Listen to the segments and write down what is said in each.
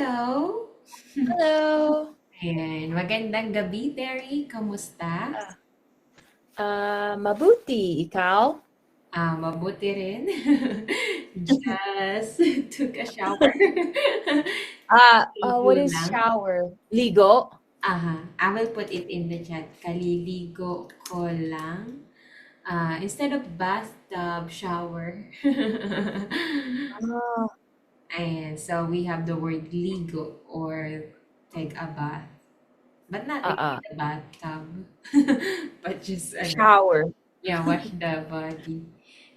Hello! Hello. Ayan, magandang gabi, Terry. Kamusta? Ah, mabuti. Ikaw? Mabuti rin. Just took a shower. Ligo What is lang. shower? Ligo? I will put it in the chat. Kaliligo ko lang. Instead of bathtub, shower. Ah, And so we have the word ligo or take a bath. But not really ah. the bathtub. But just Shower. yeah, wash the body.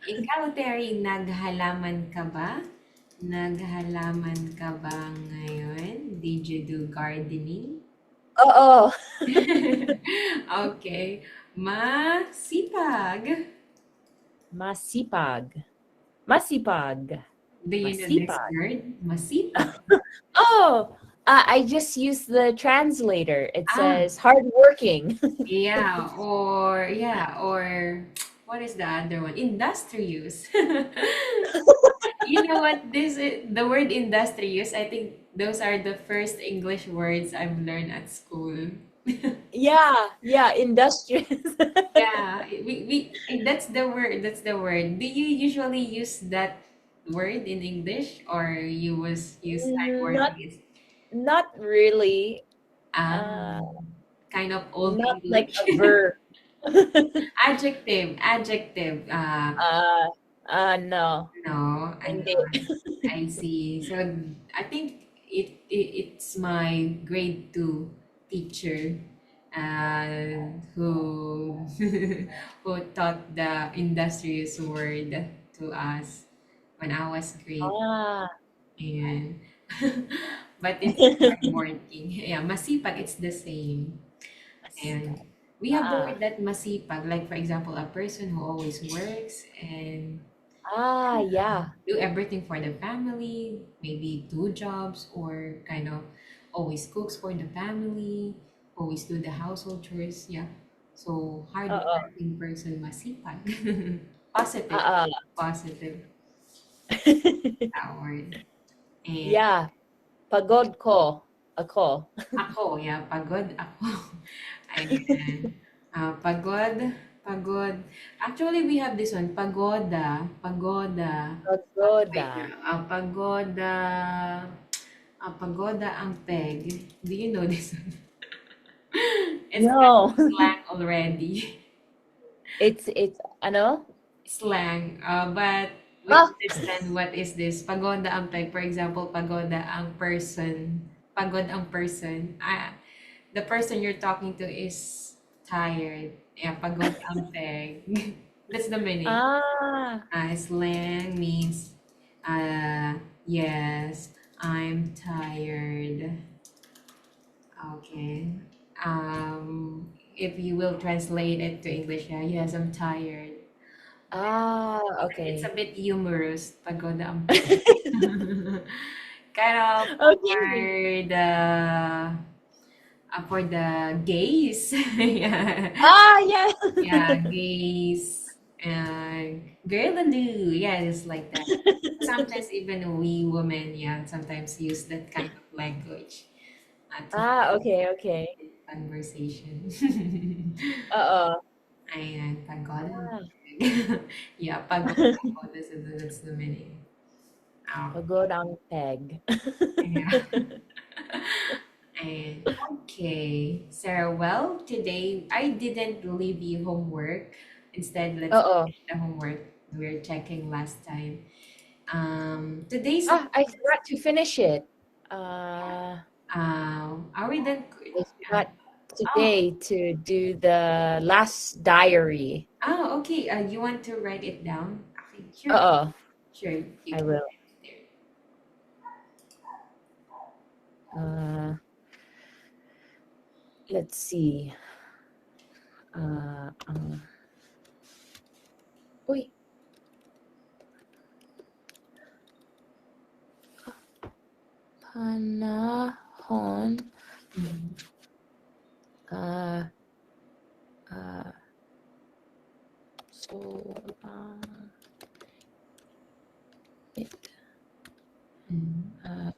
Ikaw, Terry, naghalaman ka ba? Naghalaman ka ba ngayon? Did you do gardening? Oo. Okay. Masipag. Masipag. Masipag. Do you know this Masipag. word? Masipag. Oh, I just used the translator. It Ah, says hardworking. or what is the other one? Industrious. You know what? The word industrious. I think those are the first English words I've learned at school. Yeah, industrious. Yeah, that's the word. That's the word. Do you usually use that word in English, or you was use I'm Not working? not really. Ah, Uh, kind of old Not like English. a verb. Adjective. Uh, no. No, Hindi. I see. So I think it's my grade two teacher who who taught the industrious word to us when I was grade. Ah. And but it's hardworking. Yeah, masipag, it's the same. And Masipag. we have the Ah. word that masipag, like for example, a person who always works and Yeah. do everything for the family, maybe two jobs, or kind of always cooks for the family, always do the household chores. Yeah. So Oo. hardworking person, masipag. Positive, Oo. positive that word. And Yeah, pagod ko. Ako. ako, yeah, pagod ako. Ayan. Pagod, pagod. Actually, we have this one, pagoda, pagoda. Pagoda. Wait na, pagoda. Pagoda ang peg. Do you know this one? It's kind of No. slang already. It's ano? Slang. But we Ah, understand what is this. Pagoda ang peg. For example, pagoda ang person. Pagod ang person. The person you're talking to is tired. Yeah, pagod ang peg. That's the meaning. ah. Slang means, yes, I'm tired. Okay. If you will translate it to English, yeah, yes, I'm tired. It's a Okay. bit humorous. Pagoda ang kind of Okay. for the gays. Yeah. Yeah. Yeah, gays and girl-a-doo. Yeah, it's like that. Sometimes even we women, yeah, sometimes use that kind of language to Okay, okay. conversation. Oo. Ayan, pagoda. Ah, Yeah, pagoda ako. That's the meaning. Okay. pagod ang peg. Yeah. And okay. So, well, today I didn't leave you homework. Instead, let's Oo. finish the homework we were checking last time. Today's I forgot to finish it. Uh, are we done? I forgot Oh, today to do the last diary. okay. You want to write it down? Okay, sure, Oo, sure. You I can will. write it there. Uh, let's see. Uh, uh, uy, panahon. Mhm. Uh, uh, so, it, Mhm. uh,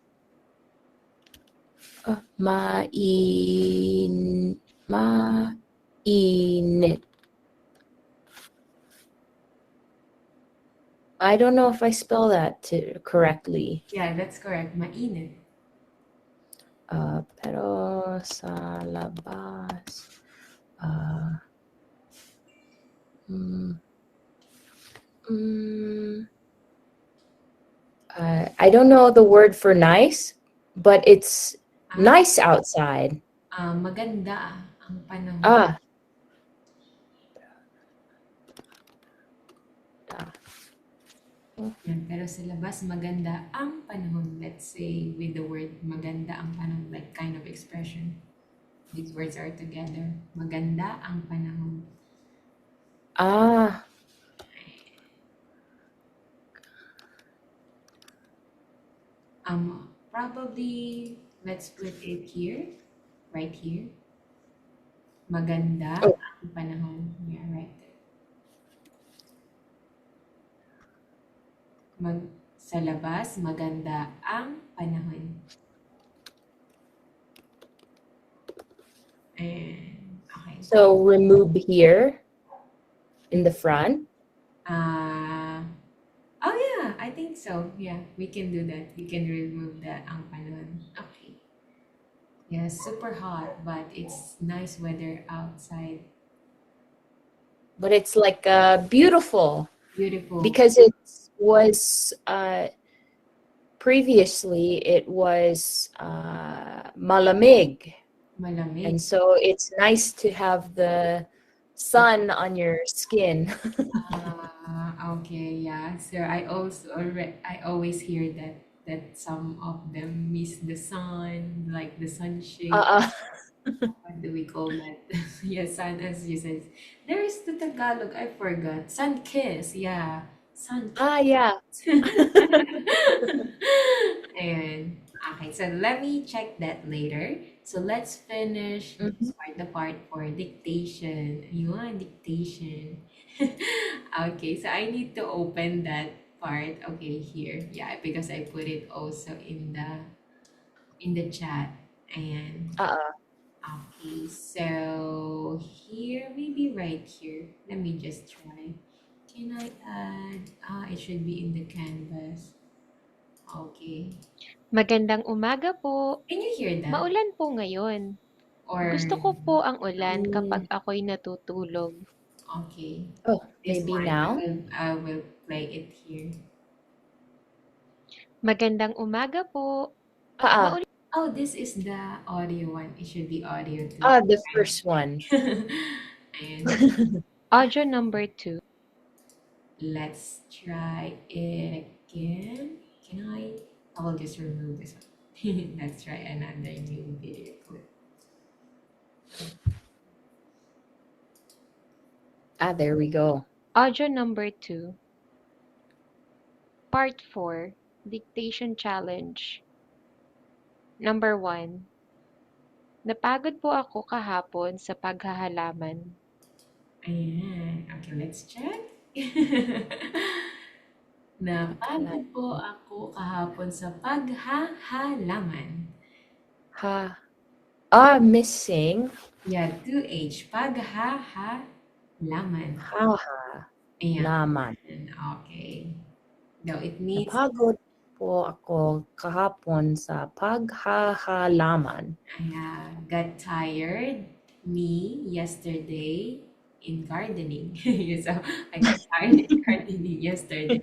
Mainit. I don't know if I spell that correctly. Yeah, that's correct. Mainit. Pero sa labas, uh, mm, mm, I don't know the word for nice, but it's Ah, nice outside. maganda ang panahon. Ah, ah. Yan, pero sa labas, maganda ang panahon. Let's say with the word maganda ang panahon, like kind of expression. These words are together. Maganda ang panahon. Ah, Probably, let's put it here, right here. Maganda oh, ang panahon. Yeah, right there. Sa labas, maganda ang panahon. And, okay. so remove here in the front. Oh yeah, I think so. Yeah, we can do that. You can remove the ang panahon. Okay. Yeah, super hot, but it's nice weather outside. But it's like beautiful Beautiful. because it was previously it was malamig, Malamig. and so it's nice to have the sun on your skin. Okay, yeah. So I always hear that some of them miss the sun, like the sunshine. uh, What do we call that? Yeah, sun, as you said. There is the Tagalog, I forgot. Sun kiss, yeah. Sun yeah. And okay, so let me check that later. So let's finish Mhm. this part, the part for dictation. Yun, dictation. Okay, so I need to open that part. Okay, here. Yeah, because I put it also in the chat. And Uh, okay, so here, maybe right here. Let me just try. Can I add? It should be in the canvas. Okay. Magandang umaga po. Can you hear that? Maulan po ngayon. Or, Gusto ko po ang ulan kapag mm, ako'y natutulog. okay. oh, This maybe one, now. I will play it here. Magandang umaga po. Uh, Maulan Oh, this is the audio one. It should be audio too. the first one. And audio number 2. let's try it again. Can I? I will just remove this one. Let's try another new video clip. There we go. Audio number 2. Part 4. Dictation Challenge. Number 1. Napagod po ako kahapon sa paghahalaman. Ayan. Okay, let's check. Napagod po ako kahapon sa paghahalaman. Missing. Yeah, 2H. Paghahalaman. Ayan. Naman. Okay. No, it needs... Napagod po ako kahapon sa paghahalaman. I got tired, me, yesterday in gardening. So, I got tired in gardening yesterday.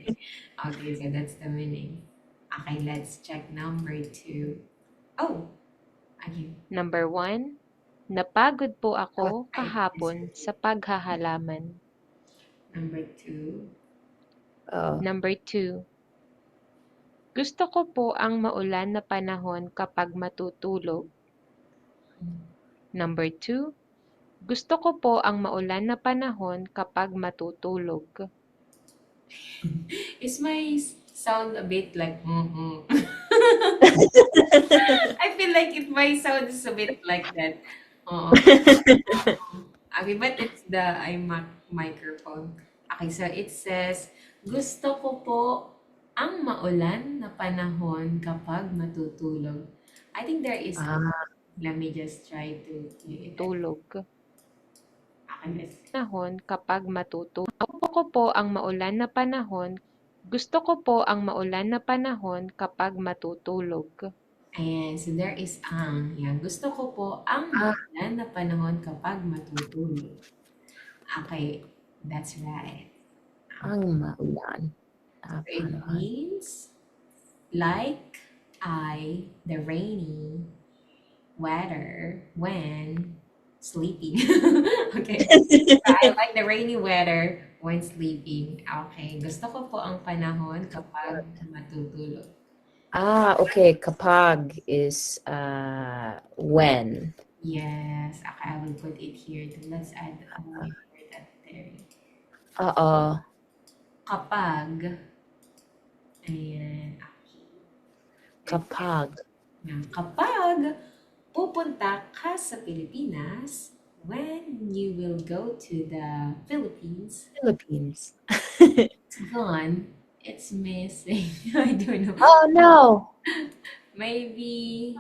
Okay, so that's the meaning. Okay, let's check number 2. Oh, okay. Number 1. Napagod po ako Ay, kahapon sa paghahalaman. Number 2. Number 2. Gusto ko po ang maulan na panahon kapag matutulog. Number 2. Gusto ko po ang maulan na panahon kapag matutulog. Is my sound a bit like I feel like my sound is a bit like that. Okay, but it's the iMac microphone. Okay, so it says, gusto ko po ang maulan na panahon kapag matutulog. I think there is Let me just try to do it. tulog. Okay, let's Panahon kapag matutulog. Gusto ko po ang maulan na panahon. Gusto ko po ang maulan na panahon kapag matutulog. Ayan, so there is ang. Yan, gusto ko po ang Ah, maulan na panahon kapag matutulog. Okay, that's right. ang maulan So na it panahon. means like the rainy weather when sleeping. Okay. So I like the rainy weather when sleeping. Okay. Gusto ko po ang panahon kapag matutulog. Okay. Kapag is when. Yes. Okay, I will put it here too. Let's add a word for that there. Oo. Kapag. Ayan. Okay. Kapag. Yan. Kapag pupunta ka sa Pilipinas, when you will go to the Philippines, Philippines. it's gone, it's missing. I don't know. Oh no. Maybe,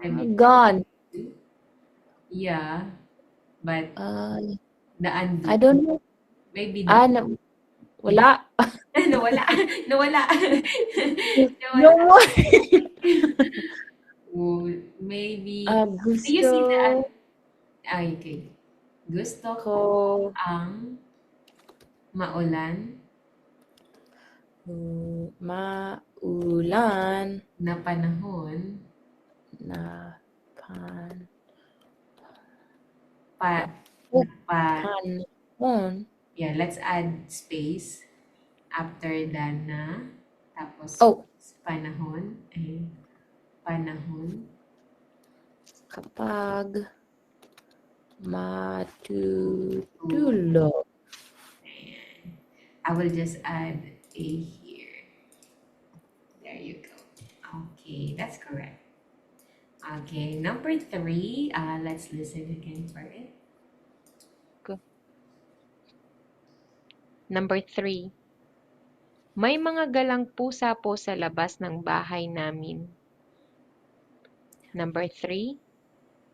let me Gone. yeah, but the undo. I don't know. Maybe the Wala. nawala. Nawala. No Nawala. more. Oh, maybe. Do you see Gusto that? Okay. Gusto ko ko ang maulan maulan na panahon na pan pa, Oh. pa panahon. yeah, let's add space after the na tapos Oh. panahon ay panahon Kapag matutulog. and I will just add a here. There you go. Okay, that's correct. Okay, number 3. Let's listen again for it. Number 3. May mga galang pusa po sa labas ng bahay namin. Number 3.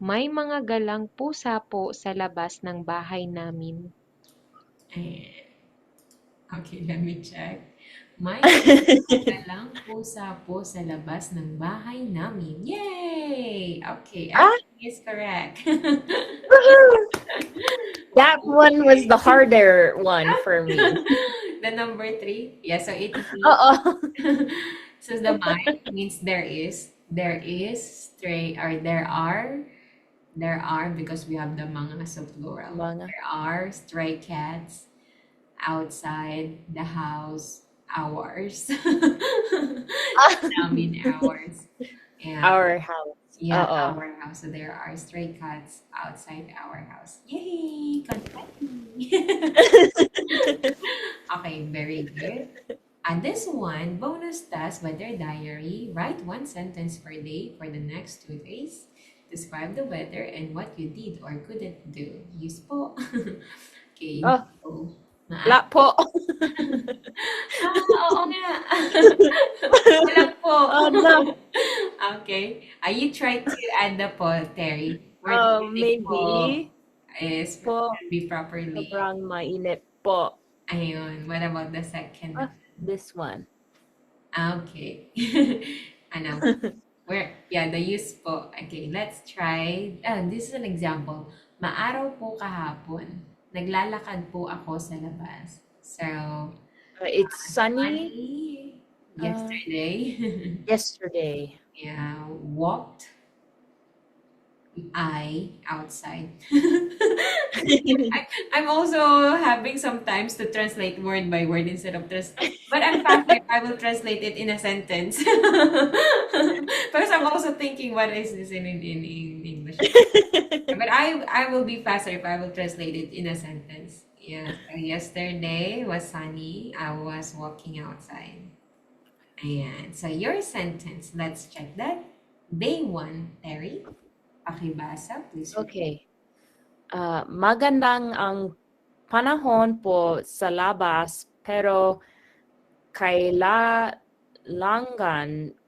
May mga galang pusa po sa labas ng bahay namin. Ayan. Okay, let me check. May galang pusa po sa labas ng bahay namin. Yay! Okay, everything is correct. That one was the harder one for me. The number 3. Yeah, so it means, Oo. so the mic means there is stray or there are because we have the mga so plural. Mga. There are stray cats outside the house hours. Namin hours. Yeah. Our house. Yeah, Oo. our house. So there are stray cats outside our house. Yay! Confetti! Okay, very good. And this one, bonus task weather diary. Write one sentence per day for the next 2 days. Describe the weather and what you did or couldn't do. Use po. Okay. Oh. So, Wala po. oo nga. Wala po. Oh no. Okay. You try to add the po, Terry. Word po Maybe is po can be properly. sobrang mainit po. Ayun. What about the second? This one. Okay. Ano? The use po. Okay, let's try. This is an example. Maaraw po kahapon. Naglalakad po ako sa labas. So, It's sunny yesterday. yesterday. Yeah, walked I outside. I'm also having sometimes to translate word by word instead of but I'm faster if I will translate it in a sentence. Because I'm also thinking what is this in English. But I will be faster if I will translate it in a sentence. Yeah. So yesterday was sunny. I was walking outside. Ayan. So your sentence, let's check that. Day 1, Terry. Pakibasa, please. Okay. Magandang ang panahon po sa labas pero kailangan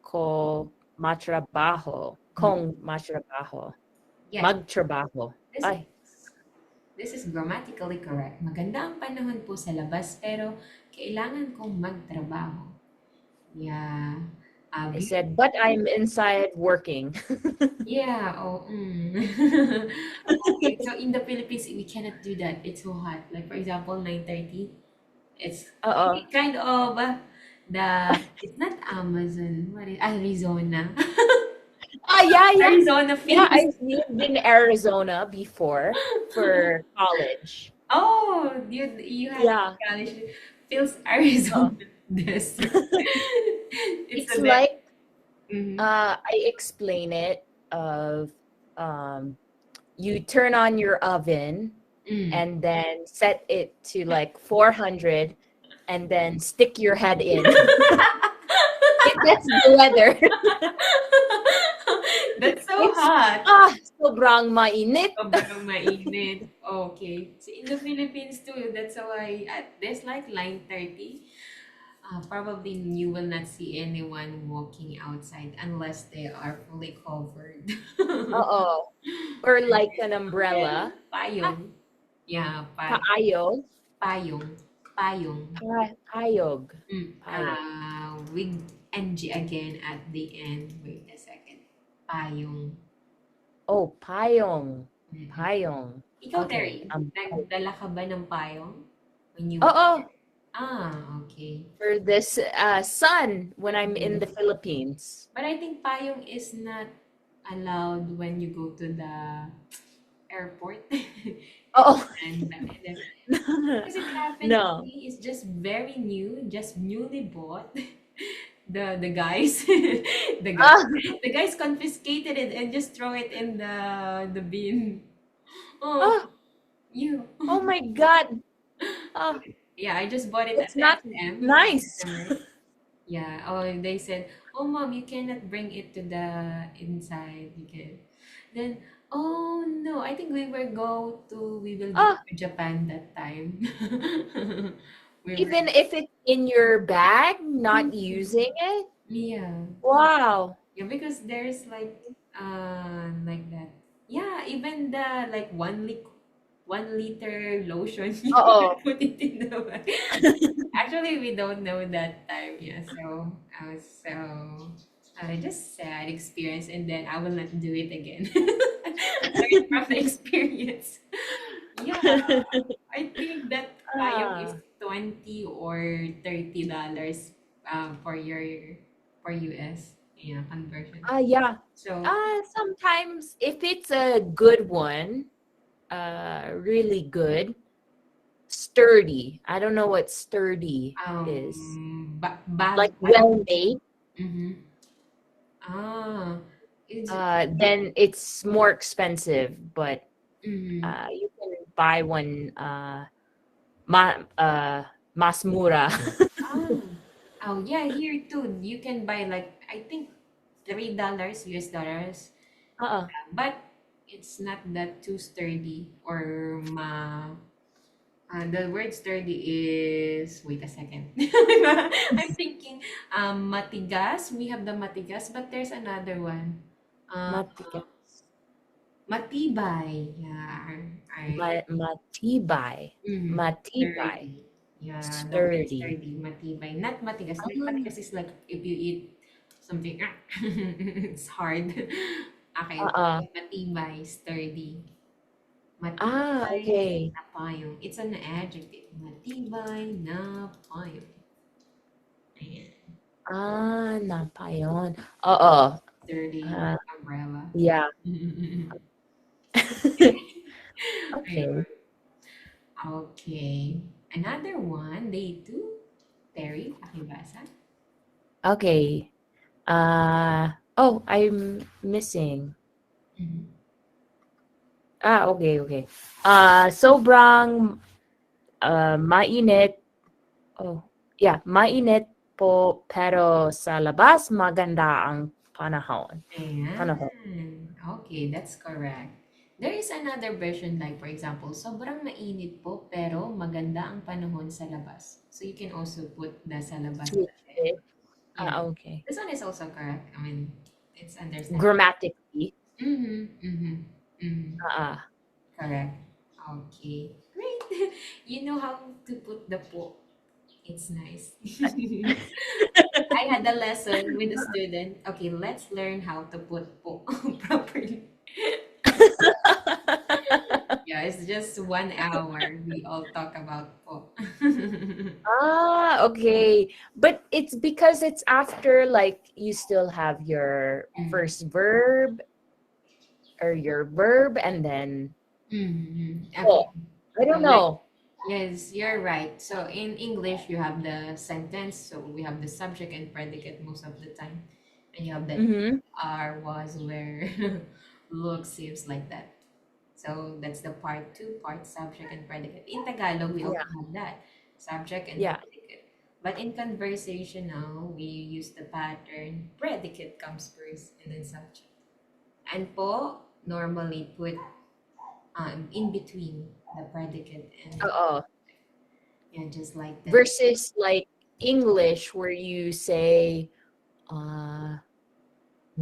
ko matrabaho. Kung matrabaho. Yeah, Magtrabaho. this Ay, this is grammatically correct. Maganda ang panahon po sa labas pero kailangan kong magtrabaho. Yeah. I Beautiful. said, but I'm inside working. Yeah, oh, Okay, so in the Philippines, we cannot do that. It's so hot. Like for example, 9:30. It's Oo. kind of it's not Amazon. What is Arizona? Yeah, yeah. Arizona Yeah, feels. I've lived in Arizona before for college. Oh, you had Yeah. college feels Oo. Arizona desert. It's It's a bit. like Mm-hmm. I explain it of um you turn on your oven Mm. and then set it to like 400 and then stick your head in. That's the weather. That's so It's hot. sobrang mainit. Sobrang mainit. Okay. So in the Philippines too, that's why at this like 9:30, probably you will not see anyone walking outside unless they are fully covered. Oo. Or like an umbrella. Payong. Yeah, Paayog. payong. Payong. Payog. Payog. With NG again at the end. Wait a second. Payong. Oh, payong. Mm. Payong. Ikaw, Okay. Terry, nagdala ka ba ng payong? When you Oo. Okay. For this sun when I'm in the Philippines. But I think payong is not allowed when you go to the airport. Oh. And because it happened to No. me, it's just very new, just newly bought. The guys, the guys, Ah, the guys confiscated it and just throw it in the bin. Oh, ah, you. oh my God. Ah, Yeah, I just bought it at it's not SM. nice. Yeah. Oh, they said, "Oh, mom, you cannot bring it to the inside. You can." Then, oh no, I think we will go Ah, to Japan that time. We were, even if it's in your bag, not Mhm. using it. Yeah, Wow. yeah, because there's like that. Yeah, even the like 1 liter lotion, you Oo. can put it in the bag. Actually, we don't know that time. Yeah, just sad experience, and then I will not do it again. Learn from the experience. Yeah, I think that payong is Ah, 20 or $30 for US, yeah, conversion. yeah. So Sometimes if it's a good one, really good, sturdy. I don't know what sturdy is. bag Like well made. mm-hmm. Ah, it's Then it's more expensive, but mm-hmm. you can buy one mas mura. Ah. Oh yeah, here too. You can buy like I think $3 US dollars, Oo. but it's not that too sturdy or the word sturdy is wait a second. I'm thinking matigas. We have the matigas, but there's another one. Uh, Matigas. matibay. Yeah, Matibay. Matibay. sturdy. Yeah, the word Sturdy. sturdy, matibay. Not matigas. Like Ah, matigas is like if you eat something, it's hard. Okay, oo. matibay, sturdy. Matibay Okay. na payong. It's an adjective. Matibay na payong. Ayan. Napayon. Oo. Sturdy Ah, umbrella. yeah. Ayun. Okay. Okay. Another one, day two. Terry, pakibasa. Okay. I'm missing. Mhm. Okay, okay. Sobrang mainit. Oh, yeah, mainit po pero sa labas maganda ang panahon. Panahon. Ayan. Okay, that's correct. There is another version like for example, sobrang mainit po pero maganda ang panahon sa labas. So you can also put the sa labas. Switch it. Yeah. Okay. This one is also correct. I mean, it's understandable. Grammatically. Mm-hmm. Mm-hmm. Mm, Ah. correct. Okay. Great. You know how to put the po. It's nice. I had a lesson with a student. Okay, let's learn how to put po properly. Yeah, it's just 1 hour. We all talk about po. Ah, okay. But it's because it's after like you still have your Mm. first verb or your verb and then Okay. oh, I So don't like, know. yes, you're right. So in English, you have the sentence. So we have the subject and predicate most of the time. And you have the Mm-hmm. are, was, where, look, seems like that. So that's the part two, part subject and predicate. In Tagalog, we Yeah, also have that, subject and yeah. predicate. But in conversational, we use the pattern, predicate comes first and then subject. And po, normally put in between the predicate and Oo. yeah, just like that. Versus like English where you say, uh,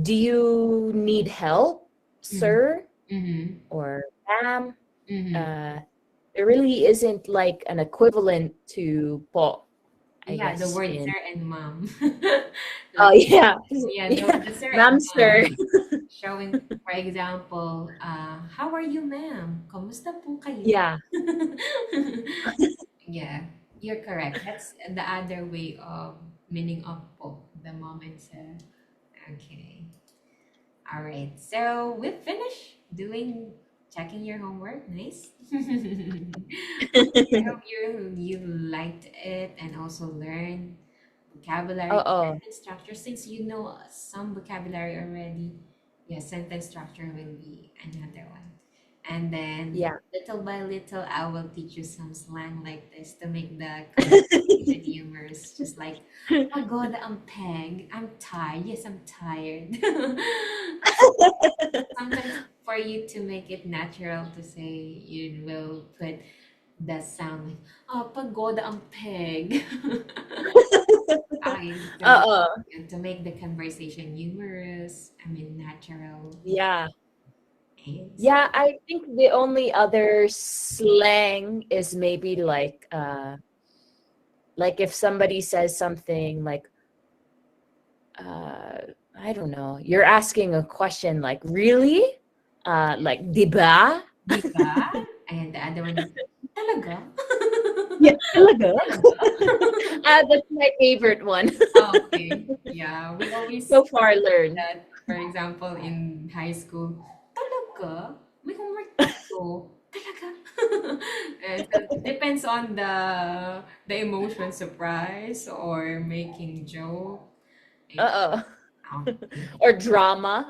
do you need help, Mm-hmm. sir Mm-hmm. or ma'am? Mm-hmm. There really isn't like an equivalent to po, I Yeah, the guess, word in sir and mom. oh Like, yeah. yeah, Yeah. the sir and Ma'am, mom sir. showing, for example, how are you, ma'am? Kamusta po kayo? Yeah. Yeah, you're correct. That's the other way of meaning of po, the moment sir. Okay. All right. So we've finished doing checking your homework. Nice. I hope you liked it and also learned vocabulary, Oo. sentence structure. Since you know some vocabulary already, yeah, sentence structure will be another one. And then Yeah. little by little, I will teach you some slang like this to make the conversation humorous. Just like, oh God, I'm peg. I'm tired. Yes, I'm tired. Sometimes for you to make it natural to say, you will put that sound like, oh, pagoda ang peg. I Oo. to make the conversation humorous, I mean natural. Yeah. And so, Yeah, I think the only other slang is maybe like if somebody says something like uh I don't know, you're asking a question like really? Like diba? di ba? And the other one is, talaga? Yeah, talaga? Talaga? That's my favorite one. Okay. Yeah, we always So far learned. that, for example, in high school, talaga? May homework dito. Talaga? So it depends on the emotion, surprise or making joke. Eh, Uh-oh. okay. Or drama.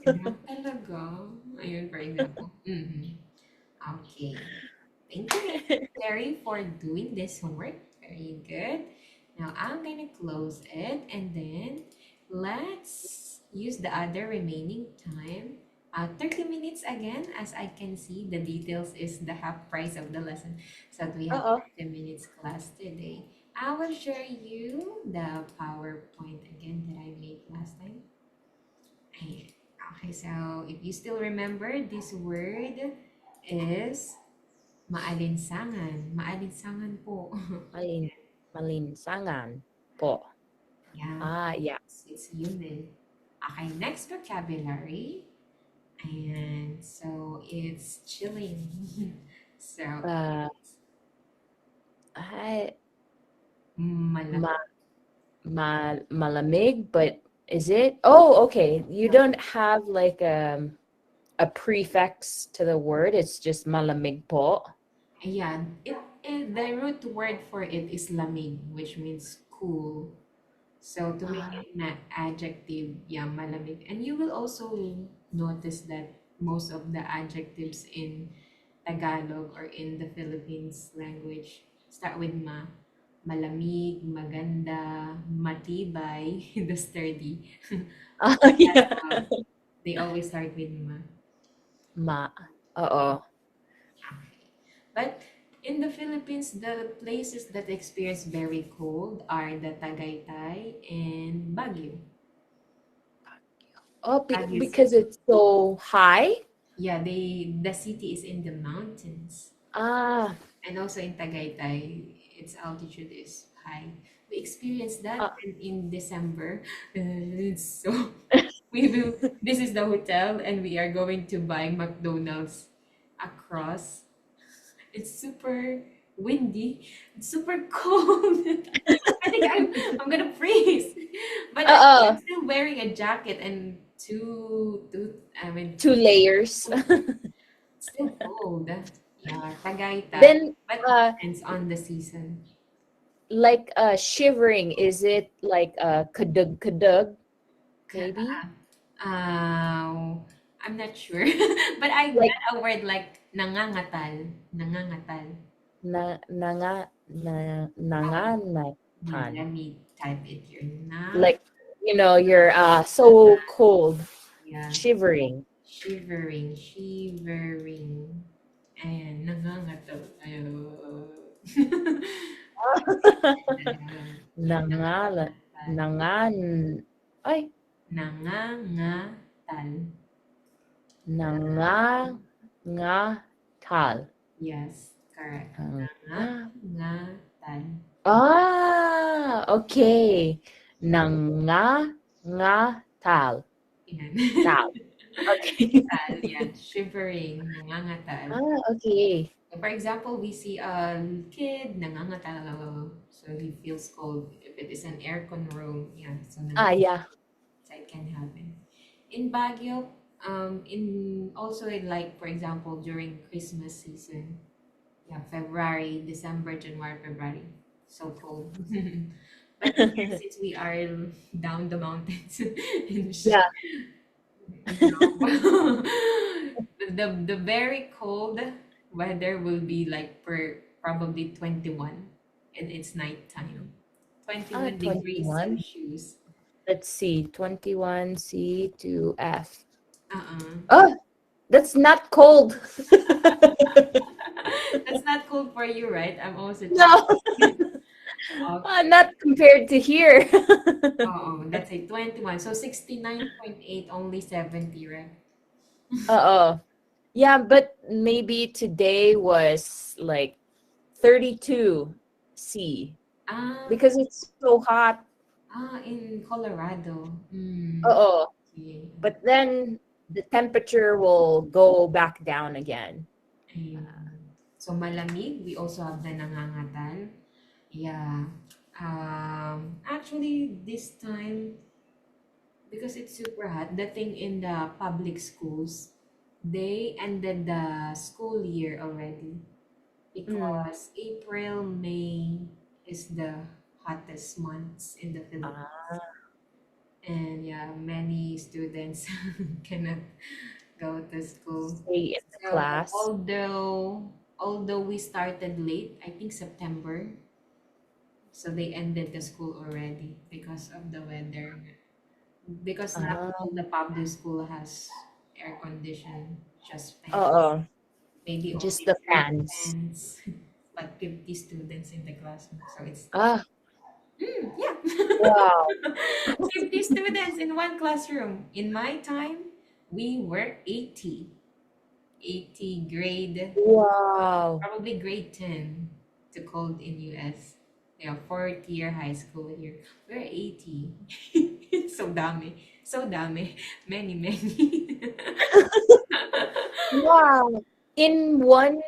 Kaya talaga. Ayun, for example. Okay. Thank you, Miss Terry, for doing this homework. Very good. Now I'm gonna close it and then let's use the other remaining time. 30 minutes again, as I can see, the details is the half price of the lesson. So we have Uh-oh. 30 minutes class today. I will share you the PowerPoint again that I made last time. Ayan. Okay, so if you still remember, this word is maalinsangan. Maalinsangan po. Malin malinsangan po. Yeah, Ah, yeah. it's human. Okay, next vocabulary. And so it's chilling. So Uh, it's I malamig. malamig, but is it? Oh, okay. You don't have like a prefix to the word. It's just malamig po. Ayan. The root word for it is lamig, which means cool. So to make Ah, it na adjective, yeah, malamig. And you will also notice that most of the adjectives in Tagalog or in the Philippines language start with ma. Malamig, maganda, matibay, the sturdy. yeah. They always start with ma. Ma. Oo. Okay. But in the Philippines, the places that experience very cold are the Tagaytay and Baguio. Oh, Baguio because City. it's so high. Yeah, the city is in the mountains. Ah, And also in Tagaytay, its altitude is high. We experienced that ah, in December. So we will. This is the hotel, and we are going to buy McDonald's across. It's super windy. It's super cold. I think I'm gonna freeze. But I'm uh, still wearing a jacket and two two layers. it's still cold. Yeah, Tagaytay. Then, But it uh, depends on the season. like shivering, is it like kadug kadug Ka- maybe? I'm not sure. But I Like got a word like nangangatal. Nangangatal. na nanga na Um, yeah, nanganatan. let me type it here. Like you're so cold, Yeah. shivering. Shivering. Shivering. Ayan, nangangatal. Ayun. Ayan, Nangala nangangatal. nangan ay Nangangatal. nangangatal. Yes, correct. Ah, Nangangatal. okay. Nangangatal. Yan. Tal. Okay. Tal, yan. Shivering, nangangatal. Okay. So, for example, we see a kid nangangatal. So he feels cold. If it is an aircon room, yeah, so Yeah. so it can happen. In Baguio, in also in like for example during Christmas season, yeah, February, December, January, February, so cold. But here, since we are down the mountains, in Yeah. no. The very cold weather will be like per probably 21 and it's nighttime. 21 degrees 21. Celsius. Let's see. 21 C to F. Uh-uh. Oh, that's not cold. That's not cold for you, right? I'm also No, checking. Okay. not compared to here. Oh, that's a 21. So 69.8, only 70, right? Uh-oh. Yeah, but maybe today was like 32 C Ah, because it's so hot. in Colorado. Mm, Uh-oh. okay. But then the temperature will go back down again. Ayun. So malamig, we also have the nangangatal. Yeah. Actually, this time, because it's super hot, the thing in the public schools, they ended the school year already Mm. because April, May is the hottest months in the Philippines. Ah, And yeah, many students cannot go to school. stay in the So class. although we started late, I think September, so they ended the school already because of the weather. Because not Ah, all the public school has air condition, just fan. oo. Maybe Just only the 30 fans. fans, but 50 students in the classroom. So it's Ah, yeah. wow. 50 students in one classroom. In my time, we were 80. 80 grade, Wow. probably grade 10 to cold in US. Yeah, fourth year high school here. We're 80. So dami. So dami. Many, many. Wow. In one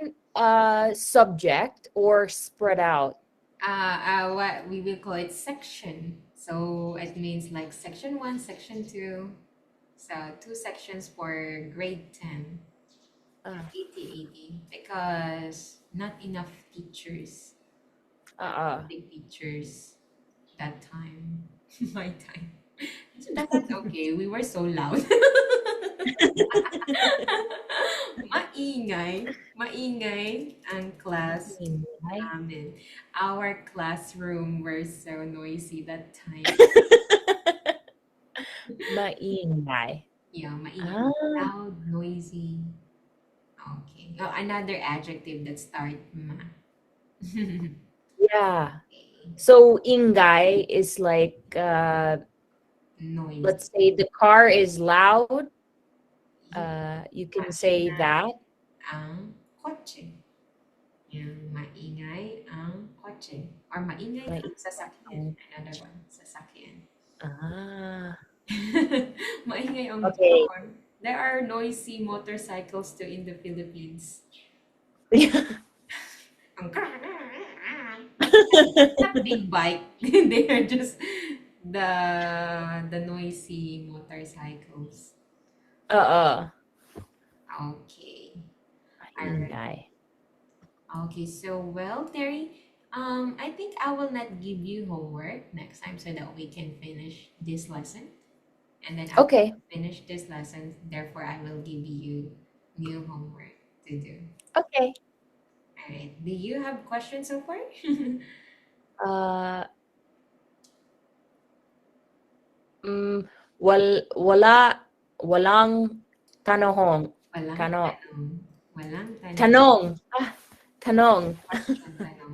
subject or spread out? What we will call it section. So it means like section 1, section 2. So two sections for grade 10. Yeah, Ah, 80, 80. Because not enough teachers, ah. big teachers that time. My time. So that's okay. We were so loud. Maingay. Maingay ang class Maingay. namin. Our classroom were so noisy that time. Maingay. Yeah, maingay. Ah, Loud, noisy. Okay. Oh, another adjective that start ma. yeah. Okay. So ingay is like Noise. let's say the car is loud. You can say that. Ang kotse. Yung maingay ang kotse. Or maingay ang sasakyan. Another one, sasakyan. Ah, Maingay ang okay. motor. There are noisy motorcycles too in the Philippines. Ang not big bike. They are just the noisy motorcycles. Oo. Okay. Alright. Maingay. Okay, so well, Terry, I think I will not give you homework next time so that we can finish this lesson. And then after Okay. we finish this lesson, therefore I will give you new homework to do. Okay. Alright. Do you have questions so far? Uh, walang tanong. Walang Tanong. tanong. Walang tanong. Tanong. Tanong. Question, tanong.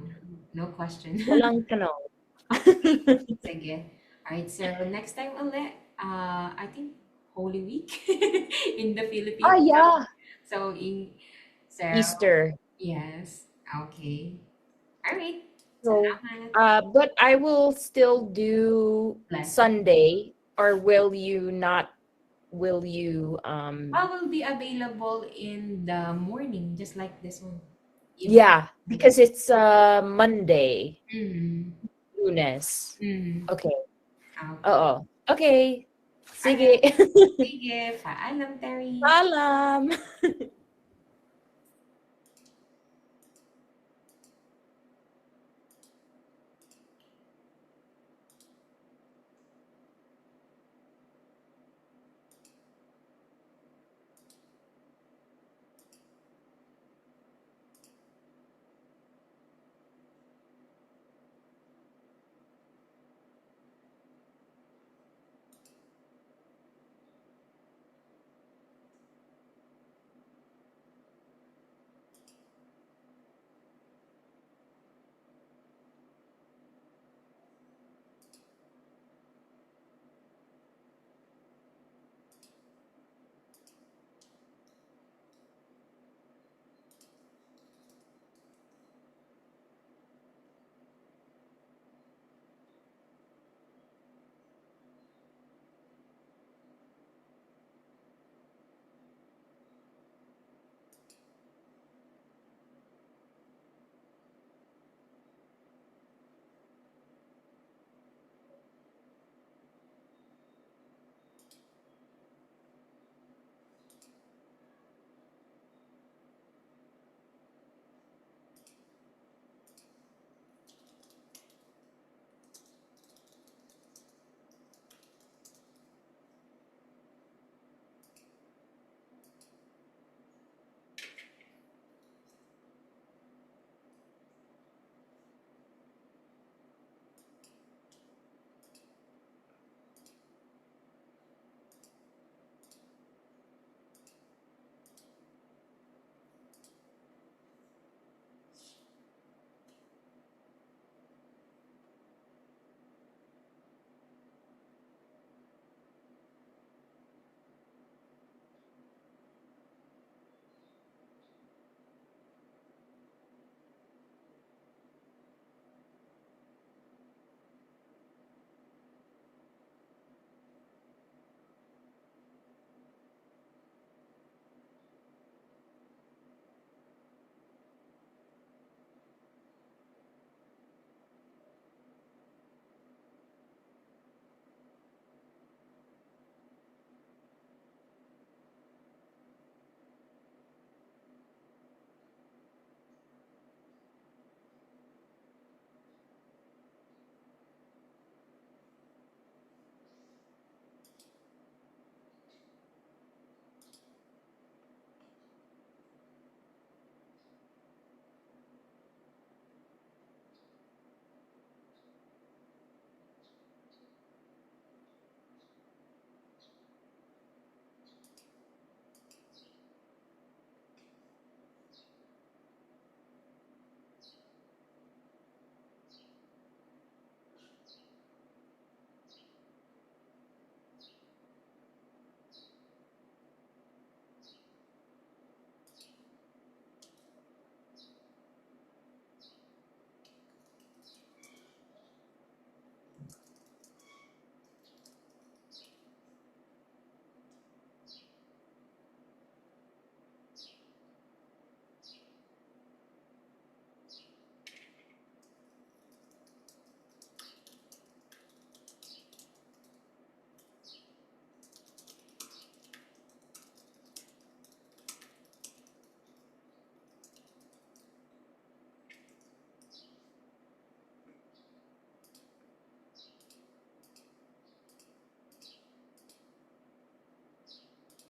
No question. Walang tanong. Sige. Alright, so next time ulit, I think Holy Week in the Philippines. Yeah. So Easter. Yes. Okay. Alright. So, Salamat. but I will still do Lesson. Sunday, or will you not? Will you? I will be available in the morning, just like this one. Yeah, because it's Monday, Mm-hmm. Lunes. Mm-hmm. Okay. Okay. Oo. Okay. Sige. Sige. Paalam, Terry. Paalam.